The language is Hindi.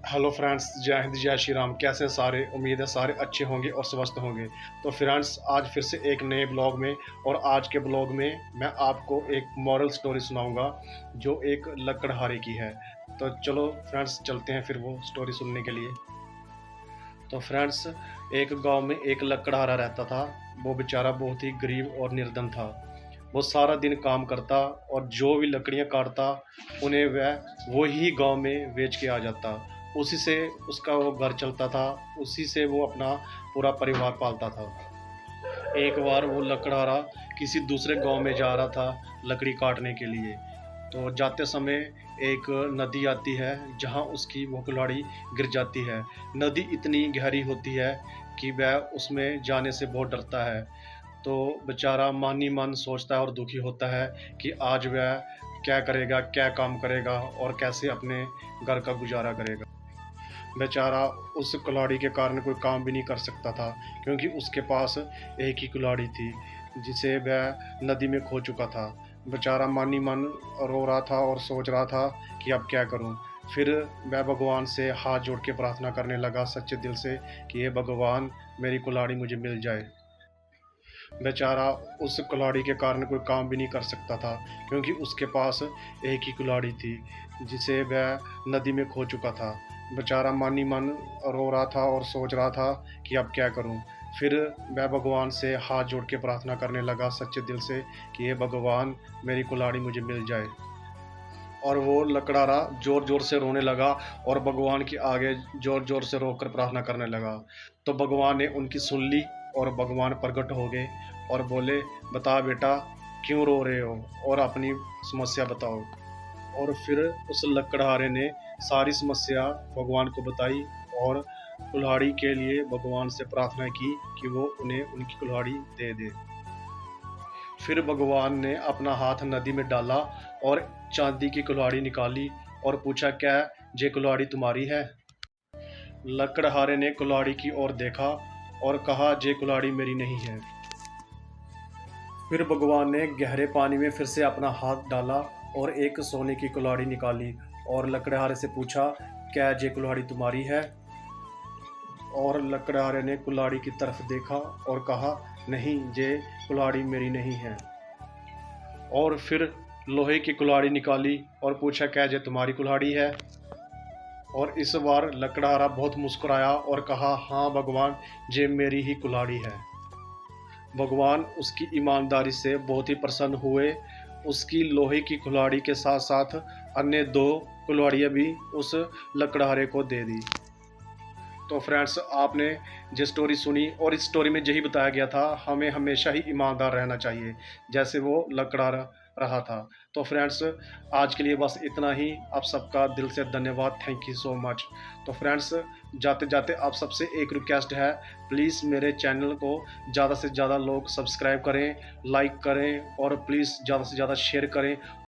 हेलो फ्रेंड्स, जय हिंद जय श्री राम। कैसे हैं सारे? उम्मीद है सारे अच्छे होंगे और स्वस्थ होंगे। तो फ्रेंड्स, आज फिर से एक नए ब्लॉग में, और आज के ब्लॉग में मैं आपको एक मॉरल स्टोरी सुनाऊंगा जो एक लकड़हारे की है। तो चलो फ्रेंड्स, चलते हैं फिर वो स्टोरी सुनने के लिए। तो फ्रेंड्स, एक गांव में एक लकड़हारा रहता था। वो बेचारा बहुत ही गरीब और निर्धन था। वो सारा दिन काम करता और जो भी लकड़ियां काटता उन्हें वह वही गांव में बेच के आ जाता। उसी से उसका वो घर चलता था, उसी से वो अपना पूरा परिवार पालता था। एक बार वो लकड़हारा किसी दूसरे गांव में जा रहा था लकड़ी काटने के लिए। तो जाते समय एक नदी आती है जहां उसकी वो कुल्हाड़ी गिर जाती है। नदी इतनी गहरी होती है कि वह उसमें जाने से बहुत डरता है। तो बेचारा मन ही मन सोचता है और दुखी होता है कि आज वह क्या करेगा, क्या काम करेगा और कैसे अपने घर का गुजारा करेगा। बेचारा उस कुल्हाड़ी के कारण कोई काम भी नहीं कर सकता था, क्योंकि उसके पास एक ही कुल्हाड़ी थी जिसे वह नदी में खो चुका था। बेचारा मन ही मन रो रहा था और सोच रहा था कि अब क्या करूं। फिर वह भगवान से हाथ जोड़ के प्रार्थना करने लगा सच्चे दिल से कि हे भगवान, मेरी कुल्हाड़ी मुझे मिल जाए। बेचारा उस कुल्हाड़ी के कारण कोई काम भी नहीं कर सकता था, क्योंकि उसके पास एक ही कुल्हाड़ी थी जिसे वह नदी में खो चुका था। बेचारा मन ही मन रो रहा था और सोच रहा था कि अब क्या करूं। फिर वह भगवान से हाथ जोड़ के प्रार्थना करने लगा सच्चे दिल से कि हे भगवान, मेरी कुल्हाड़ी मुझे मिल जाए। और वो लकड़हारा ज़ोर ज़ोर से रोने लगा और भगवान के आगे ज़ोर ज़ोर से रोकर प्रार्थना करने लगा। तो भगवान ने उनकी सुन ली और भगवान प्रकट हो गए और बोले, बता बेटा, क्यों रो रहे हो और अपनी समस्या बताओ। और फिर उस लकड़हारे ने सारी समस्या भगवान को बताई और कुल्हाड़ी के लिए भगवान से प्रार्थना की कि वो उन्हें उनकी कुल्हाड़ी दे दे। फिर भगवान ने अपना हाथ नदी में डाला और चांदी की कुल्हाड़ी निकाली और पूछा, क्या ये कुल्हाड़ी तुम्हारी है? लकड़हारे ने कुल्हाड़ी की ओर देखा और कहा, ये कुल्हाड़ी मेरी नहीं है। फिर भगवान ने गहरे पानी में फिर से अपना हाथ डाला और एक सोने की कुल्हाड़ी निकाली और लकड़हारे से पूछा, क्या ये कुल्हाड़ी तुम्हारी है? और लकड़हारे ने कुल्हाड़ी की तरफ देखा और कहा, नहीं, ये कुल्हाड़ी मेरी नहीं है। और फिर लोहे की कुल्हाड़ी निकाली और पूछा, क्या ये तुम्हारी कुल्हाड़ी है? और इस बार लकड़हारा बहुत मुस्कुराया और कहा, हाँ भगवान, ये मेरी ही कुल्हाड़ी है। भगवान उसकी ईमानदारी से बहुत ही प्रसन्न हुए। उसकी लोहे की कुल्हाड़ी के साथ साथ अन्य दो कुल्हाड़ियाँ भी उस लकड़हारे को दे दी। तो फ्रेंड्स, आपने जो स्टोरी सुनी, और इस स्टोरी में यही बताया गया था, हमें हमेशा ही ईमानदार रहना चाहिए जैसे वो लकड़हारा रहा था। तो फ्रेंड्स, आज के लिए बस इतना ही। आप सबका दिल से धन्यवाद, थैंक यू सो मच। तो फ्रेंड्स, जाते जाते आप सबसे एक रिक्वेस्ट है, प्लीज़ मेरे चैनल को ज़्यादा से ज़्यादा लोग सब्सक्राइब करें, लाइक करें और प्लीज़ ज़्यादा से ज़्यादा शेयर करें।